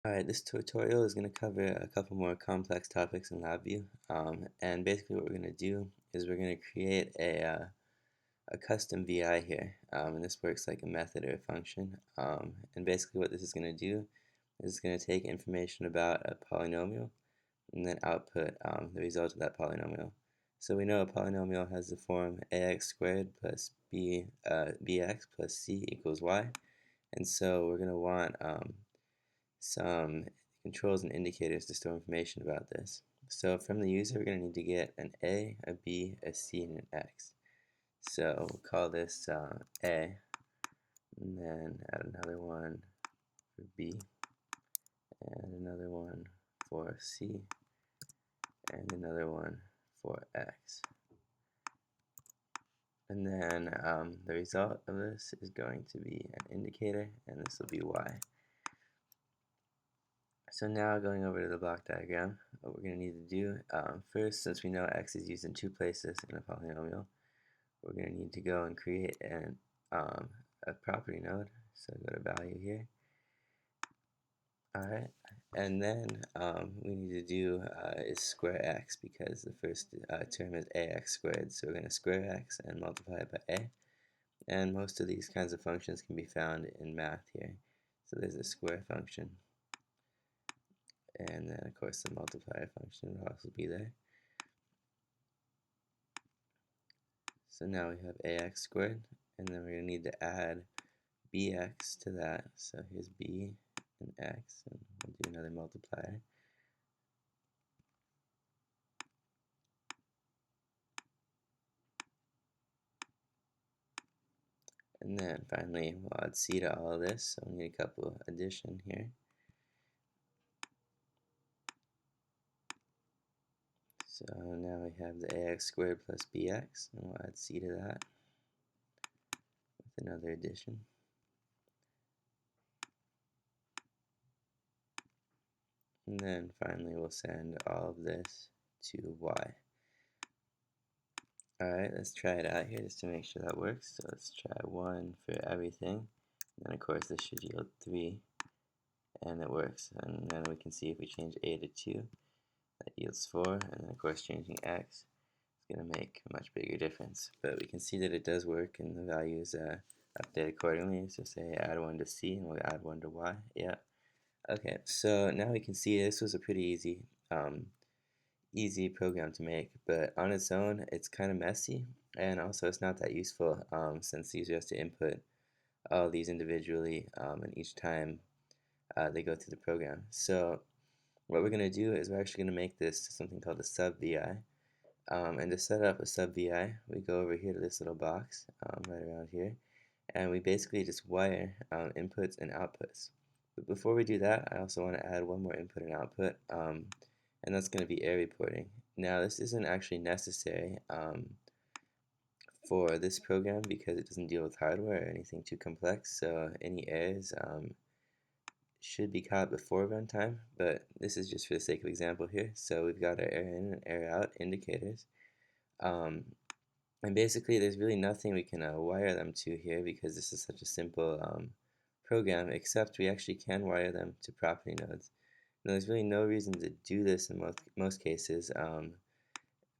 Alright, this tutorial is going to cover a couple more complex topics in LabView. And basically what we're going to do is we're going to create a custom VI here. And this works like a method or a function. And basically what this is going to do is it's going to take information about a polynomial and then output the result of that polynomial. So we know a polynomial has the form ax squared plus bx plus c equals y. And so we're going to want some controls and indicators to store information about this. So from the user, we're going to need to get an A, a B, a C, and an X. So we'll call this A, and then add another one for B, and another one for C, and another one for X. And then the result of this is going to be an indicator, and this will be Y. So now going over to the block diagram, what we're going to need to do, first, since we know x is used in two places in a polynomial, we're going to need to go and create a property node. So go to value here. Alright, and then we need to do is square x, because the first term is ax squared, so we're going to square x and multiply it by a. And most of these kinds of functions can be found in math here. So there's a square function. And then of course the multiplier function will also be there. So now we have ax squared, and then we're going to need to add bx to that. So here's b and x, and we'll do another multiplier. And then finally we'll add c to all of this, so we need a couple addition here. So now we have the ax squared plus bx, and we'll add c to that with another addition. And then finally we'll send all of this to y. Alright, let's try it out here just to make sure that works. So let's try 1 for everything. And then of course this should yield 3, and it works. And then we can see if we change a to 2, that yields 4. And then of course changing x is going to make a much bigger difference. But we can see that it does work, and the values update accordingly. So say add 1 to c, and we'll add 1 to y. Yeah. Okay, so now we can see this was a pretty easy program to make, but on its own it's kind of messy, and also it's not that useful since the user has to input all these individually, and each time they go through the program. So what we're going to do is we're actually going to make this something called a sub VI, and to set up a sub VI we go over here to this little box right around here, and we basically just wire inputs and outputs. But before we do that, I also want to add one more input and output, and that's going to be error reporting. Now this isn't actually necessary for this program because it doesn't deal with hardware or anything too complex, so any errors should be caught before runtime, but this is just for the sake of example here. So we've got our error in and error out indicators, and basically there's really nothing we can wire them to here because this is such a simple program, except we actually can wire them to property nodes. Now, there's really no reason to do this in most cases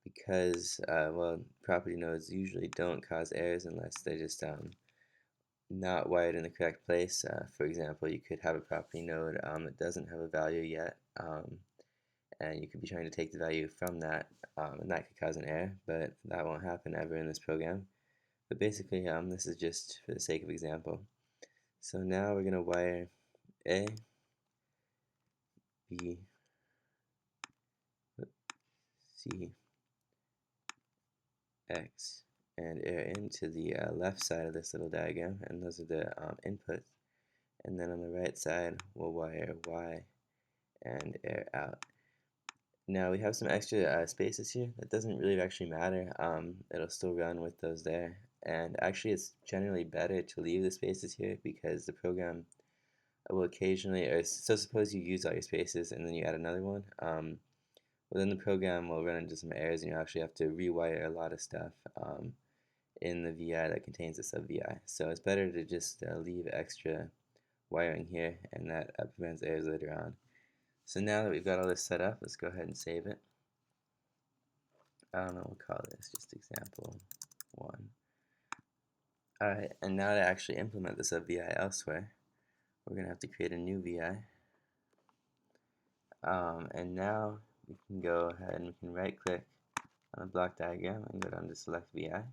because, well, property nodes usually don't cause errors unless they're just not wired in the correct place. For example, you could have a property node that doesn't have a value yet, and you could be trying to take the value from that, and that could cause an error, but that won't happen ever in this program. But basically, this is just for the sake of example. So now we're going to wire A, B, C, X, and air into the left side of this little diagram, and those are the inputs. And then on the right side, we'll wire Y and air out. Now we have some extra spaces here. That doesn't really actually matter. It'll still run with those there. And actually, it's generally better to leave the spaces here because the program will occasionally, or so suppose you use all your spaces and then you add another one. Well, then the program will run into some errors, and you actually have to rewire a lot of stuff in the VI that contains a sub VI. So it's better to just leave extra wiring here, and that prevents errors later on. So now that we've got all this set up, let's go ahead and save it. I don't know, we'll call this just example 1. Alright, and now to actually implement this VI elsewhere, we're going to have to create a new VI. And now we can go ahead and we can right click on the block diagram and go down to select VI. And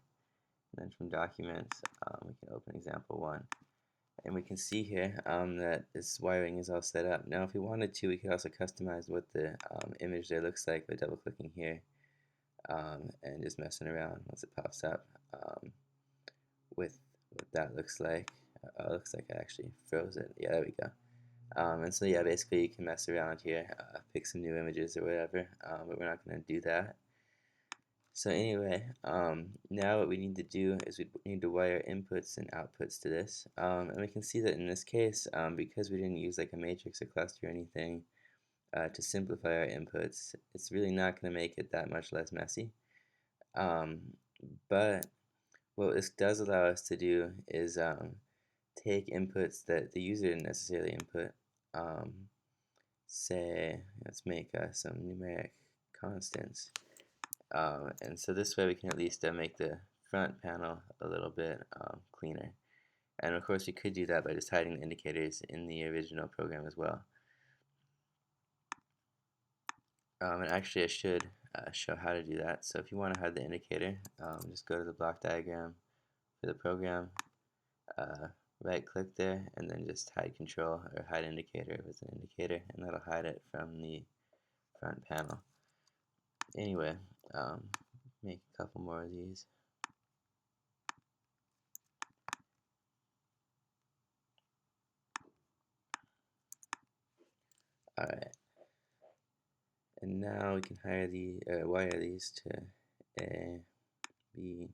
then from documents, we can open example 1. And we can see here that this wiring is all set up. Now if we wanted to, we could also customize what the image there looks like by double clicking here and just messing around once it pops up with what that looks like. Looks like I actually froze it. Yeah, there we go. And so yeah, basically you can mess around here, pick some new images or whatever, but we're not going to do that. So anyway, now what we need to do is we need to wire inputs and outputs to this. And we can see that in this case, because we didn't use like a matrix or cluster or anything to simplify our inputs, it's really not going to make it that much less messy. But what this does allow us to do is take inputs that the user didn't necessarily input. Say, let's make some numeric constants. And so this way we can at least make the front panel a little bit cleaner. And of course we could do that by just hiding the indicators in the original program as well. And actually I should show how to do that. So if you want to hide the indicator, just go to the block diagram for the program, right click there, and then just hide control or hide indicator with an indicator, and that'll hide it from the front panel. Anyway, make a couple more of these. Alright, and now we can wire these to A, B,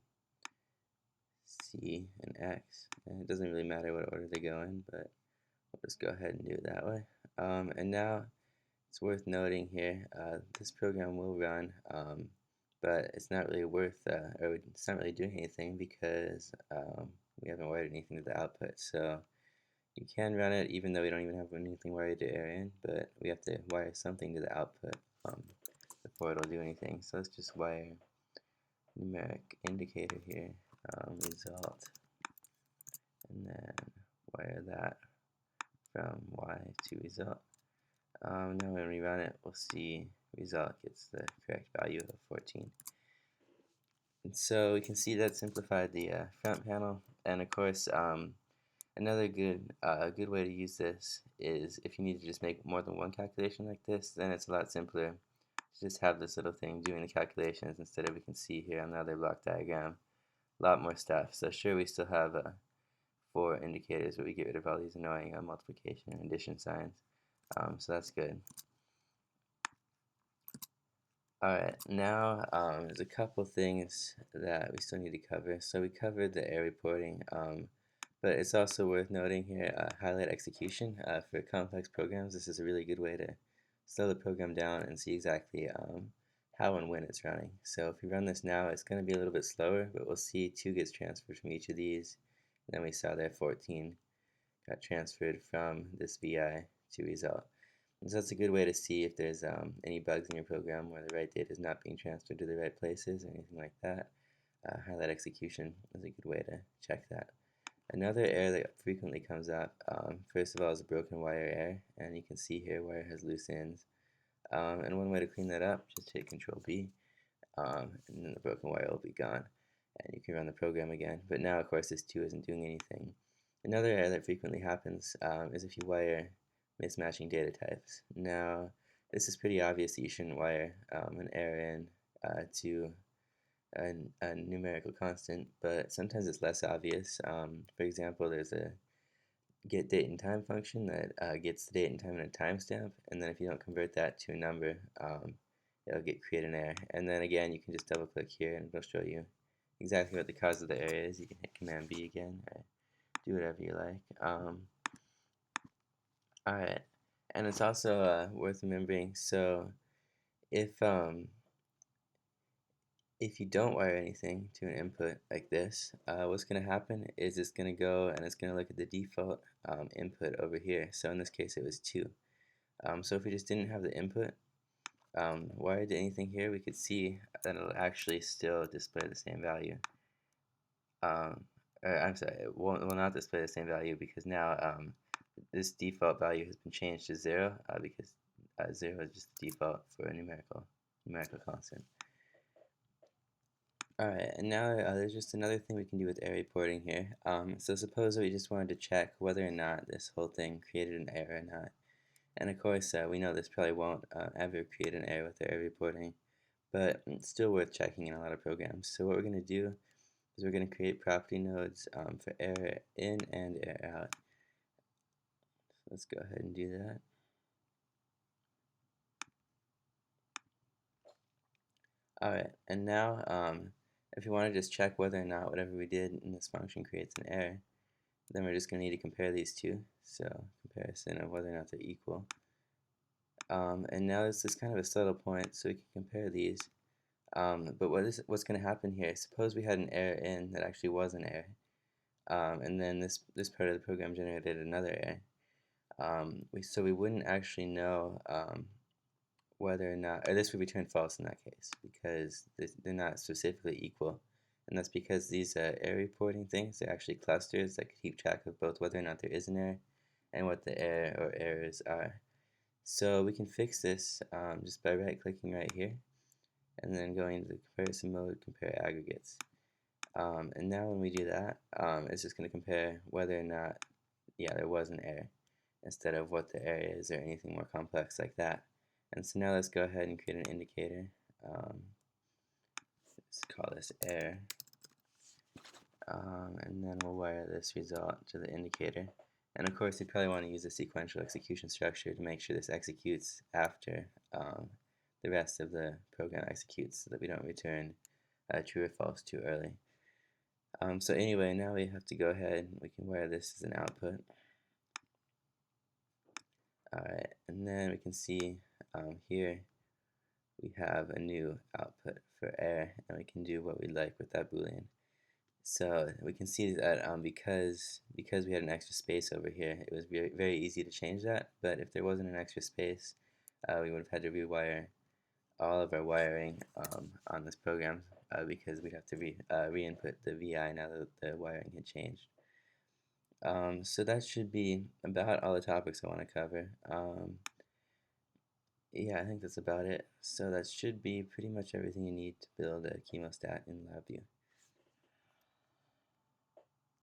C, and X. And it doesn't really matter what order they go in, but we'll just go ahead and do it that way. And now it's worth noting here, this program will run, but it's not really it's not really doing anything because we haven't wired anything to the output. So you can run it even though we don't even have anything wired to air in, but we have to wire something to the output before it'll do anything. So let's just wire numeric indicator here, result, and then wire that from Y to result. Now when we run it, we'll see result gets the correct value of 14. And so we can see that simplified the front panel. And of course, another good way to use this is if you need to just make more than one calculation like this, then it's a lot simpler to just have this little thing doing the calculations instead of, we can see here on the other block diagram, a lot more stuff. So sure, we still have 4 indicators, but we get rid of all these annoying multiplication and addition signs. So that's good. Alright, now there's a couple things that we still need to cover. So we covered the error reporting, but it's also worth noting here, highlight execution. For complex programs, this is a really good way to slow the program down and see exactly how and when it's running. So if we run this now, it's going to be a little bit slower, but we'll see 2 gets transferred from each of these. And then we saw there 14 got transferred from this VI to result. And so that's a good way to see if there's any bugs in your program where the right data is not being transferred to the right places or anything like that. Highlight execution is a good way to check that. Another error that frequently comes up, first of all, is a broken wire error, and you can see here wire has loose ends. And one way to clean that up, just hit Control B, and then the broken wire will be gone, and you can run the program again. But now, of course, this 2 isn't doing anything. Another error that frequently happens is if you wire mismatching data types. Now, this is pretty obvious that you shouldn't wire an error in to a numerical constant, but sometimes it's less obvious. For example, there's a get date and time function that gets the date and time and a timestamp, and then if you don't convert that to a number, it'll create an error. And then again, you can just double click here and it'll show you exactly what the cause of the error is. You can hit Command B again, or do whatever you like. Alright, and it's also worth remembering, so if if you don't wire anything to an input like this, what's going to happen is it's going to go and it's going to look at the default input over here. So in this case it was 2. So if we just didn't have the input wired to anything here, we could see that it'll actually still display the same value. I'm sorry, it will not display the same value because now this default value has been changed to 0 because 0 is just the default for a numerical constant. Alright, and now there's just another thing we can do with error reporting here. So suppose we just wanted to check whether or not this whole thing created an error or not. And of course, we know this probably won't ever create an error with error reporting, but it's still worth checking in a lot of programs. So what we're going to do is we're going to create property nodes for error in and error out. So let's go ahead and do that. Alright, and now if you want to just check whether or not whatever we did in this function creates an error, then we're just going to need to compare these two. So comparison of whether or not they're equal. And now this is kind of a subtle point, so we can compare these. But what's going to happen here? Suppose we had an error in that actually was an error, and then this part of the program generated another error. So we wouldn't actually know whether or not, or this would return false in that case because they're not specifically equal, and that's because these error reporting things, they're actually clusters that keep track of both whether or not there is an error and what the error or errors are. So we can fix this just by right-clicking right here and then going to the comparison mode, compare aggregates. And now when we do that, it's just going to compare whether or not, yeah, there was an error instead of what the error is or anything more complex like that. And so now let's go ahead and create an indicator. Let's call this error. And then we'll wire this result to the indicator. And of course, you probably want to use a sequential execution structure to make sure this executes after the rest of the program executes so that we don't return true or false too early. So anyway, now we have to go ahead, we can wire this as an output. Alright, and then we can see here we have a new output for error, and we can do what we like with that boolean. So we can see that because we had an extra space over here, it was very, very easy to change that. But if there wasn't an extra space, we would have had to rewire all of our wiring on this program because we'd have to re-input the VI now that the wiring had changed. So that should be about all the topics I want to cover. Yeah, I think that's about it. So that should be pretty much everything you need to build a chemostat in LabView.